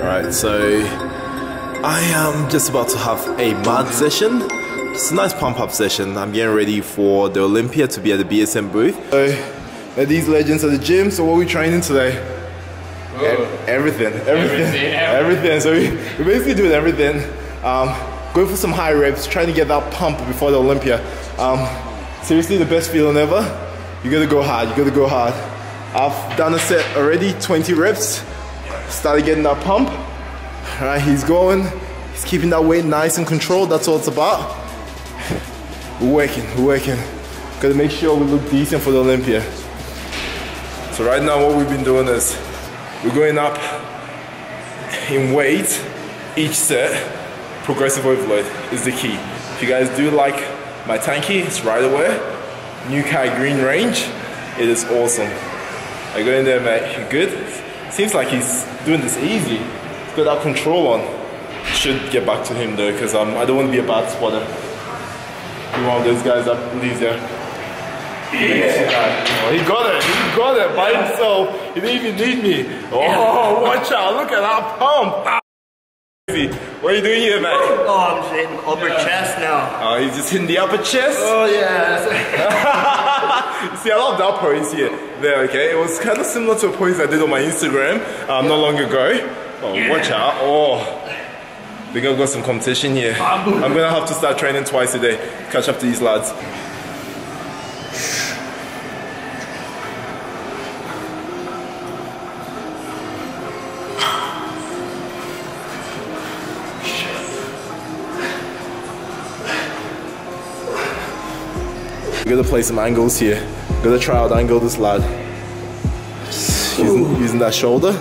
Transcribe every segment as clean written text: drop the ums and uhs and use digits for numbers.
Alright, so I am just about to have a mad session. It's a nice pump up session. I'm getting ready for the Olympia to be at the BSM booth. So these legends at the gym. So what are we training today? Everything. So we're basically doing everything. Going for some high reps, trying to get that pump before the Olympia. Seriously, the best feeling ever. You gotta go hard, I've done a set already, 20 reps. Started getting that pump. Alright, he's going. He's keeping that weight nice and controlled. That's all it's about. We're working. Gotta make sure we look decent for the Olympia. So right now what we've been doing is we're going up in weight each set. Progressive overload is the key. If you guys do like my tanky, it's right away. New Kai Green range. It is awesome. I go in there, mate. You good? Seems like he's doing this easy. He's got that control on. Should get back to him though, because I don't want to be a bad spotter. Be one of those guys that leaves there. Yeah. Oh, he got it by himself. He didn't even need me. Oh, watch out! Look at that pump. What are you doing here, mate? Oh, I'm just hitting upper chest now. Oh, he's just hitting the upper chest? Oh, yeah. See, I love that pose here. There, okay? It was kind of similar to a pose I did on my Instagram not long ago. Oh, yeah. Watch out. Oh. We're gonna go some competition here. I'm gonna have to start training twice a day. Catch up to these lads. We're gonna play some angles here. Gonna try out angle this lad. Using that shoulder.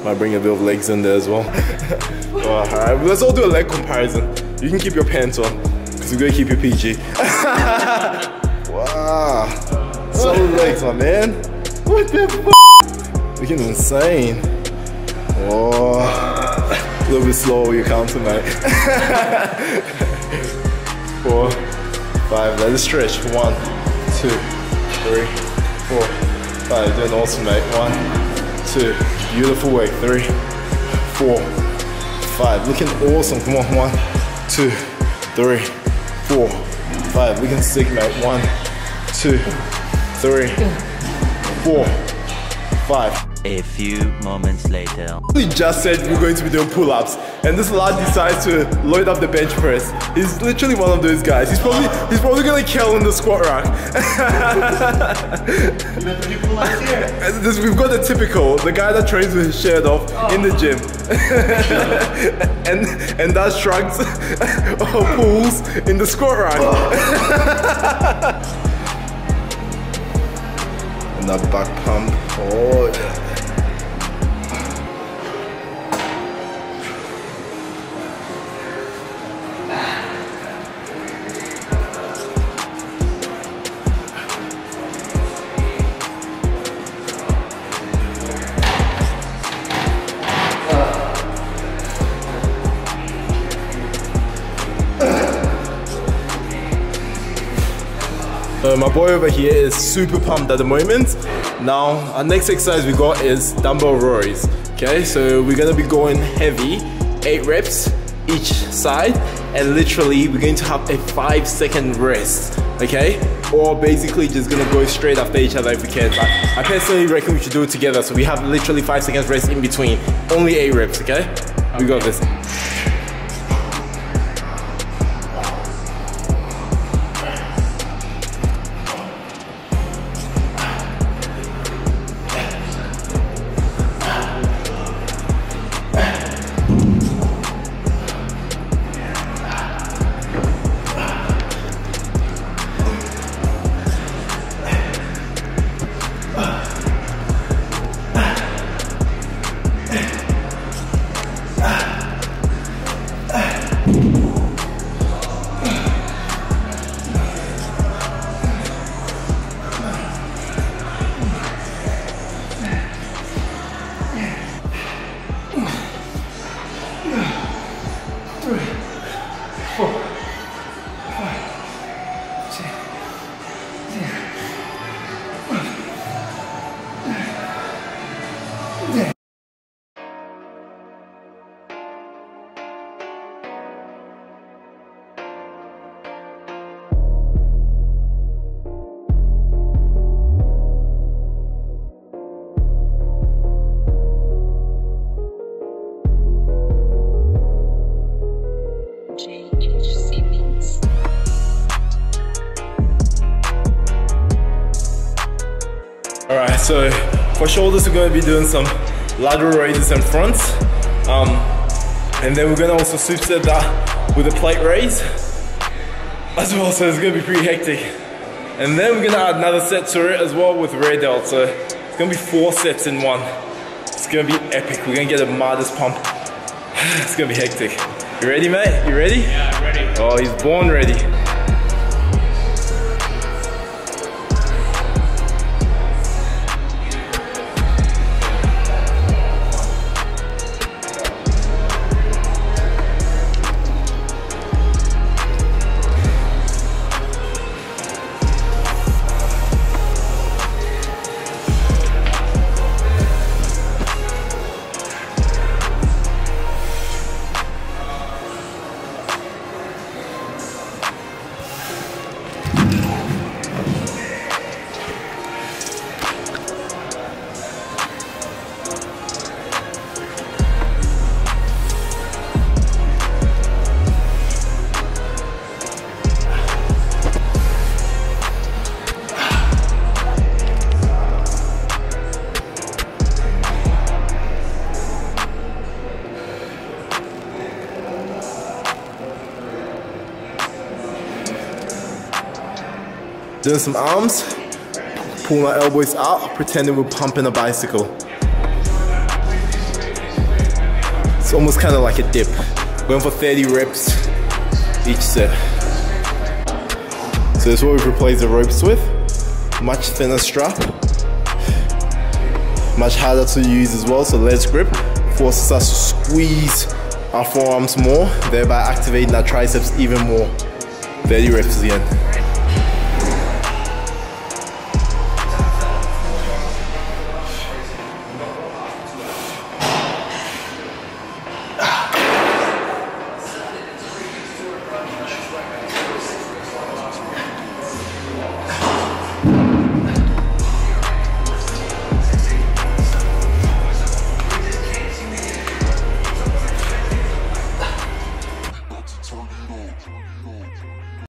Might bring a bit of legs in there as well. Alright, let's all do a leg comparison. You can keep your pants on, because we're gonna keep you PG. Wow. Solid legs, my man. What the f? Looking insane. Oh. A little bit slower with your counter, mate. 4, 5, let it stretch. 1, 2, 3, 4, 5. Doing awesome, mate. 1, 2. Beautiful weight. 3, 4, 5. Looking awesome. Come on. 1, 2, 3, 4, 5. Looking sick, mate. 1, 2, 3, 4, 5. A few moments later. We just said we're going to be doing pull-ups, and this lad decides to load up the bench press. He's literally one of those guys. He's probably gonna kill in the squat rack. We've got the typical, the guy that trains with his shirt off in the gym, and does shrugs or pulls in the squat rack. And that back pump. Oh yeah. My boy over here is super pumped at the moment. Now, our next exercise we got is dumbbell rows. Okay, so we're gonna be going heavy, 8 reps each side, and literally we're going to have a 5-second rest. Okay, or basically just gonna go straight after each other if we can. But I personally reckon we should do it together, so we have literally 5 seconds rest in between. Only 8 reps. Okay, we got this. So for shoulders, we're going to be doing some lateral raises and fronts. And then we're going to also superset that with a plate raise as well, so it's going to be pretty hectic. And then we're going to add another set to it as well with rear delt, so it's going to be 4 sets in one. It's going to be epic. We're going to get a Martyrs pump. It's going to be hectic. You ready, mate? You ready? Yeah, I'm ready. Oh, he's born ready. Doing some arms, pull my elbows out, pretending we're pumping a bicycle. It's almost kind of like a dip. Going for 30 reps each set. So this is what we've replaced the ropes with. Much thinner strap. Much harder to use as well, so ledge grip forces us to squeeze our forearms more, thereby activating our triceps even more. 30 reps again.